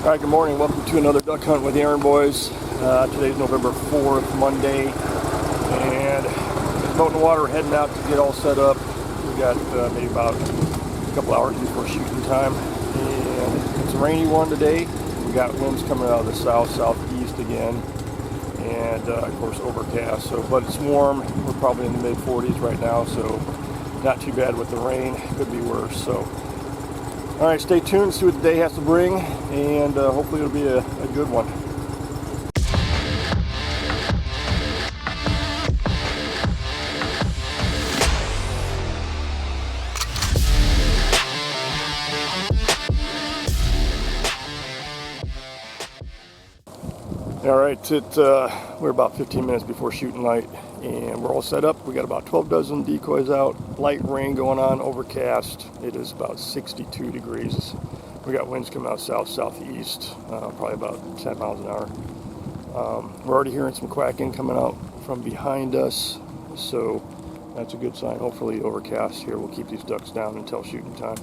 All right, good morning. Welcome to another duck hunt with the Arend Boys. Today's November 4th, Monday, and boat in the water, heading out to get all set up. We got maybe about a couple hours before shooting time, and it's a rainy one today. We got winds coming out of the southeast again, and of course overcast. But it's warm. We're probably in the mid 40s right now, so not too bad with the rain. Could be worse. So. All right, stay tuned, see what the day has to bring, and hopefully it'll be a good one. All right, we're about 15 minutes before shooting light, and we're all set up. We got about 12 dozen decoys out, light rain going on, overcast. It is about 62 degrees. We got winds coming out southeast, probably about 10 miles an hour. We're already hearing some quacking coming out from behind us, so that's a good sign. Hopefully overcast here will keep these ducks down until shooting time.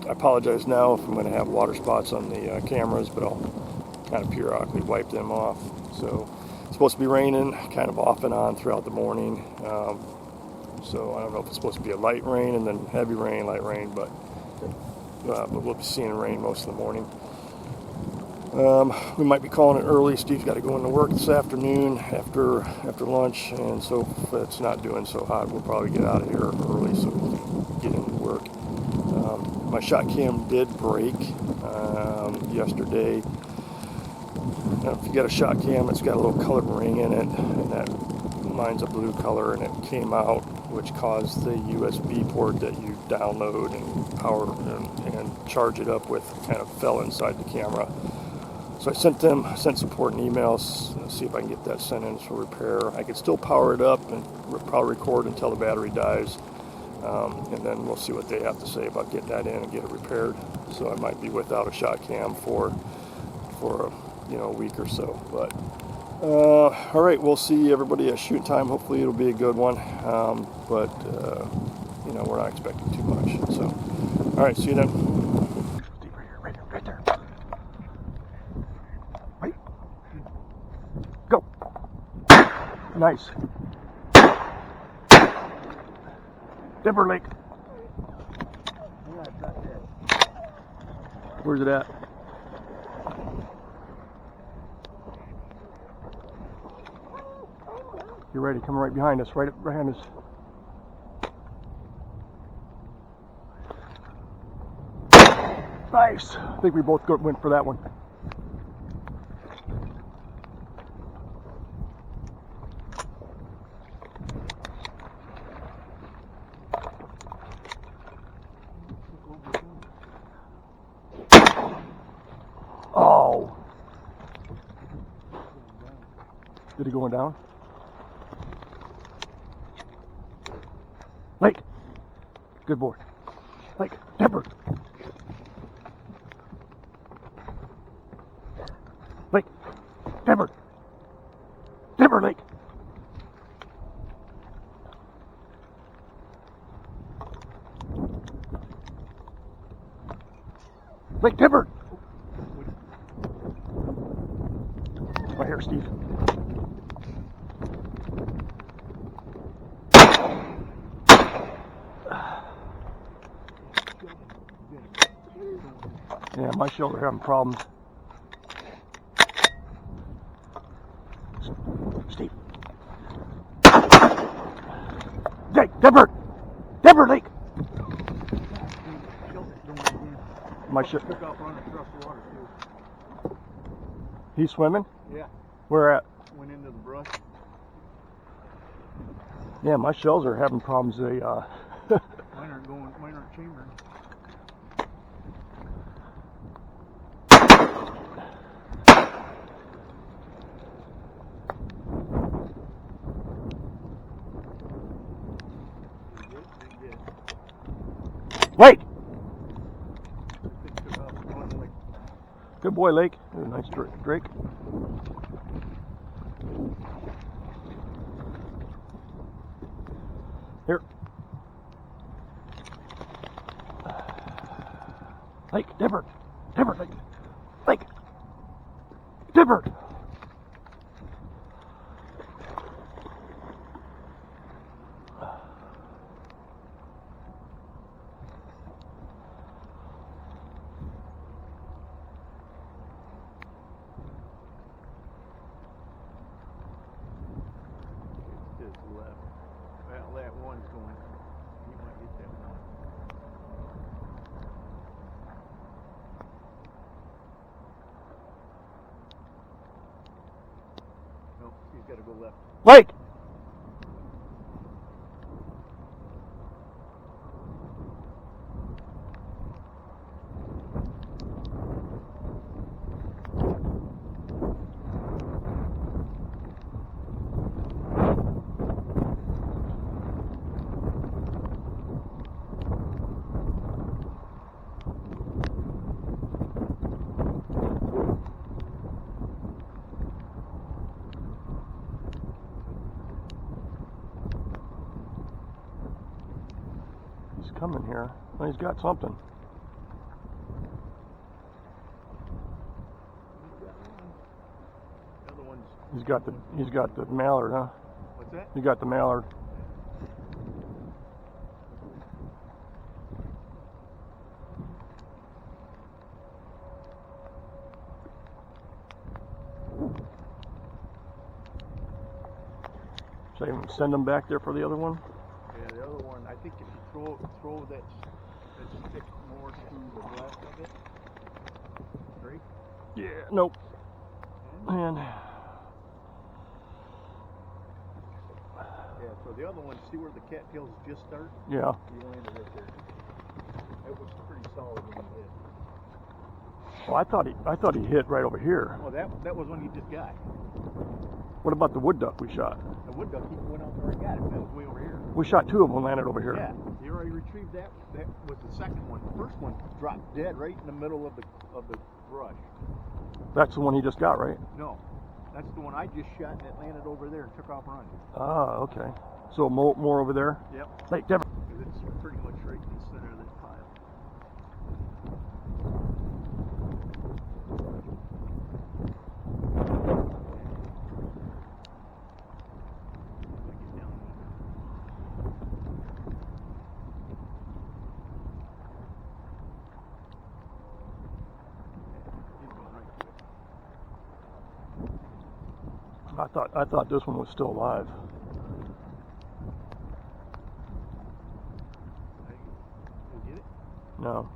I apologize now if I'm going to have water spots on the cameras, but I'll kind of periodically wipe them off. So it's supposed to be raining kind of off and on throughout the morning. So I don't know if it's supposed to be a light rain and then heavy rain, light rain, but we'll be seeing rain most of the morning. We might be calling it early. Steve's got to go into work this afternoon after lunch, and so if it's not doing so hot, we'll probably get out of here early so we can get into work. My shot cam did break yesterday. Now, if you got a shot cam, it's got a little colored ring in it, and mine's a blue color, and it came out, which caused the USB port that you download and power and charge it up with kind of fell inside the camera. So I sent support an email, see if I can get that sent in for repair. I could still power it up and probably record until the battery dies, and then we'll see what they have to say about getting that in and get it repaired. So I might be without a shot cam for a week or so. But all right, we'll see everybody at shooting time. Hopefully it'll be a good one, but we're not expecting too much. So all right, see you then. Right there. Right. Go. Nice. Timber Lake. Where's it at? You're ready, coming right behind us, right behind us. Nice. I think we both went for that one. Oh. Did he go down? Lake. Good boy. Lake. Temper. Lake. Temper. Temper, Lake. Lake, Temper. Right here, Steve. Yeah, my shoulder having problems. Steve. Hey, Denver Lake. My shoulder. Took off running across the water too. He's swimming? Yeah. Where at? Went into the brush. Yeah, my shells are having problems. Mine aren't chambering. Lake! Good boy, Lake. Nice Drake. Here. Lake, Lake. delivered. Just left. Well, that one's going. You might get that one. No, he's got to go left. Blake! He's coming here. Well, he's got something. The other one's. He's got the mallard, huh? What's that? He got the mallard. Should I even send him back there for the other one? Yeah, the other one. I think if you throw that stick more to the left of it. Straight. Yeah. Nope. Man. Yeah. So the other one. See where the cattails just start? Yeah. He landed right there. That was pretty solid when he hit. Well, I thought he hit right over here. Well, that was one you just got. What about the wood duck we shot? The wood duck, he went out there and got it. That was way over here. We shot two of them, landed over here. Yeah, you already retrieved that. That was the second one. The first one dropped dead right in the middle of the brush. That's the one he just got, right? No, that's the one I just shot and it landed over there and took off running. Ah, okay. So more over there? Yep. Hey, Devin. It's pretty much right in the center of that pile. I thought this one was still alive. You get it? No.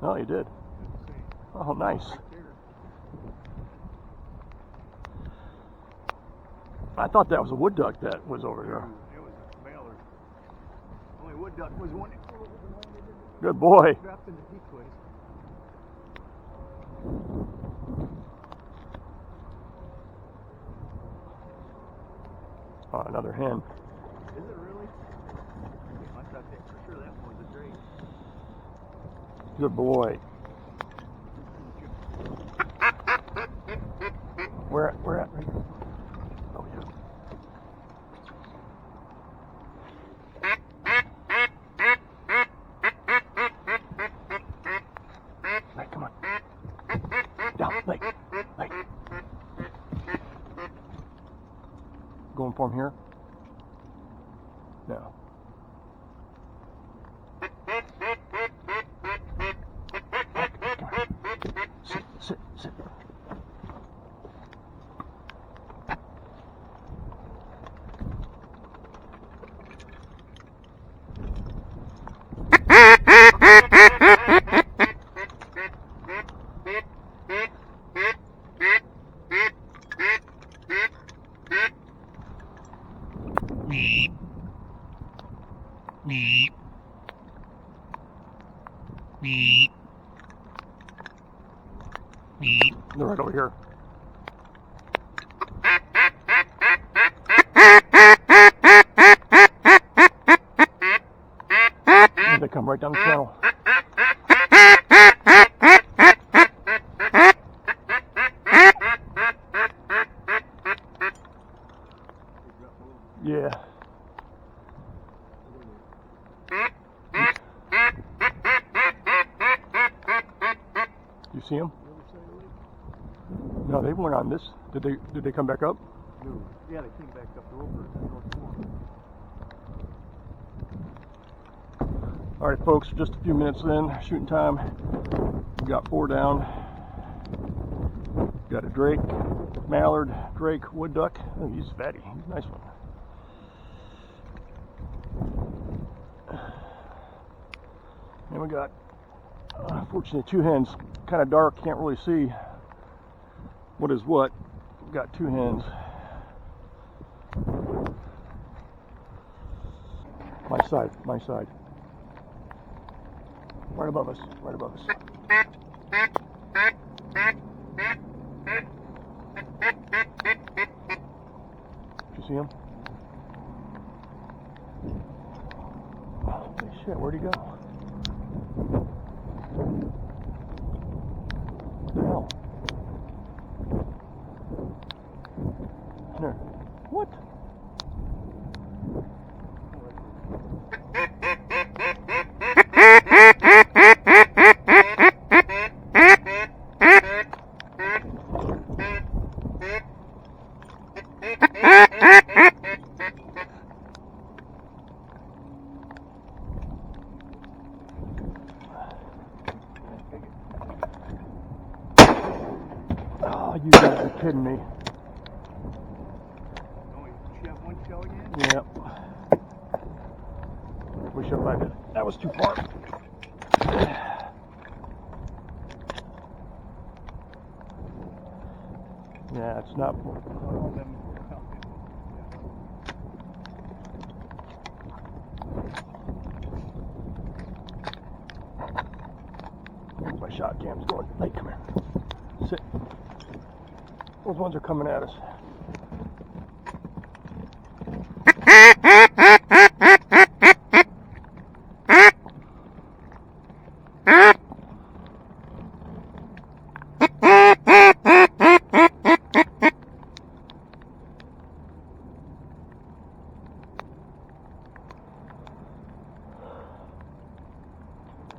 Oh, you did. Oh, nice. Right there. I thought that was a wood duck that was over here. It was a mallard. Only wood duck was one that flew over and landed in the Good boy. dropped in the decoys. Oh, another hen. Is it really? I thought that for sure that one was a drake. Good boy. Where at? Right here. Oh, yeah. Hey, come on. Down, Lake. Going for him here? No. Sit. They're right over here. And they come right down the channel. Yeah. see them? The other side of the lake? No, they weren't on this. Did they come back up? No. Yeah, they came back up over to North Fork. All right, folks, just a few minutes in, shooting time. We got 4 down. Got a drake, mallard, drake, wood duck. Oh, he's fatty. He's a nice one. And we got, unfortunately, 2 hens. Kind of dark, can't really see what is what. We got 2 hens. My side, my side. Right above us, right above us. Did you see him? Holy shit, where'd he go? What the hell? There. What? Oh, you gotta be kidding me. Oh, you shot one shell again? Yep. Wish I did. That was too far. Yeah, it's not. All of them were counted. Here's my shot cam's going. Hey, come here. Sit. Those ones are coming at us.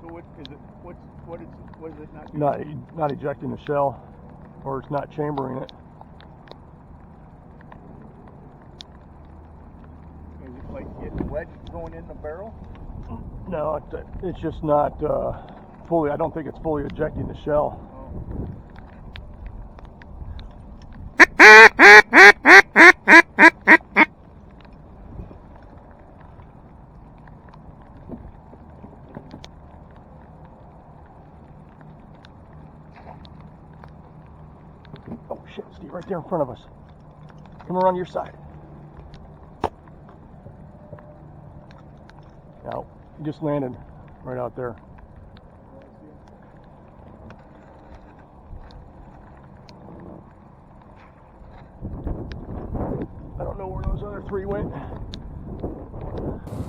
So what is it not doing? Not ejecting the shell, or it's not chambering it. Is it like getting wedged going in the barrel? No, it's just not fully. I don't think it's fully ejecting the shell. Oh. Oh shit, Steve, right there in front of us. Come around your side. Now, he just landed right out there. I don't know where those other 3 went.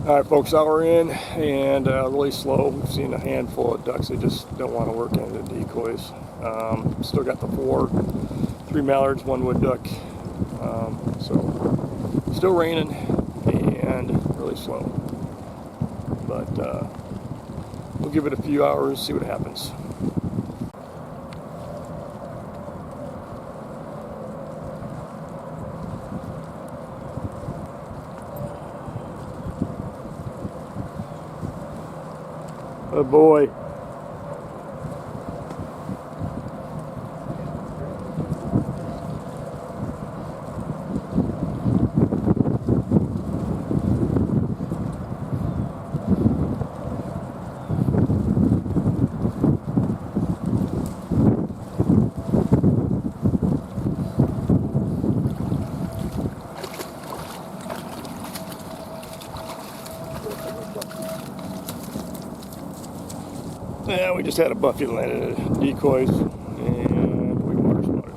All right, folks, hour in and really slow. We've seen a handful of ducks. They just don't want to work into the decoys. Still got the 3 mallards, 1 wood duck. So still raining and really slow. But we'll give it a few hours, see what happens. Oh boy. Yeah, we just had a buffy landed at decoys, and we water spotted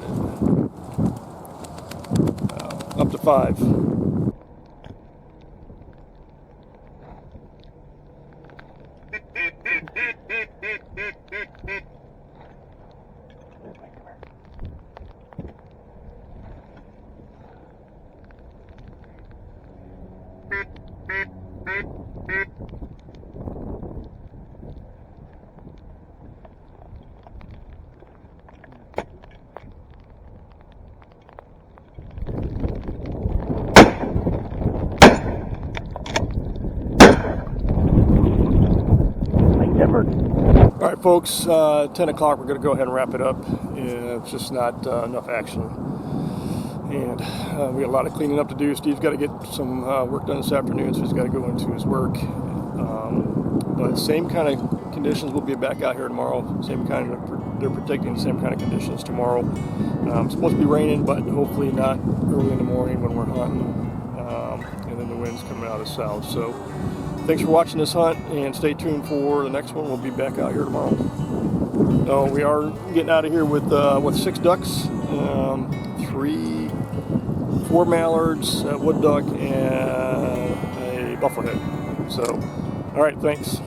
it. Up to 5. folks, 10 o'clock, we're going to go ahead and wrap it up. It's just not enough action. And we got a lot of cleaning up to do. Steve's got to get some work done this afternoon, so he's got to go into his work. But same kind of conditions. We'll be back out here tomorrow. Same kind of, they're predicting the same kind of conditions tomorrow. It's supposed to be raining, but hopefully not early in the morning when we're hunting. And then the wind's coming out of the south. So thanks for watching this hunt, and stay tuned for the next one. We'll be back out here tomorrow. We are getting out of here with 6 ducks, 4 mallards, a wood duck, and a bufflehead. So, all right, thanks.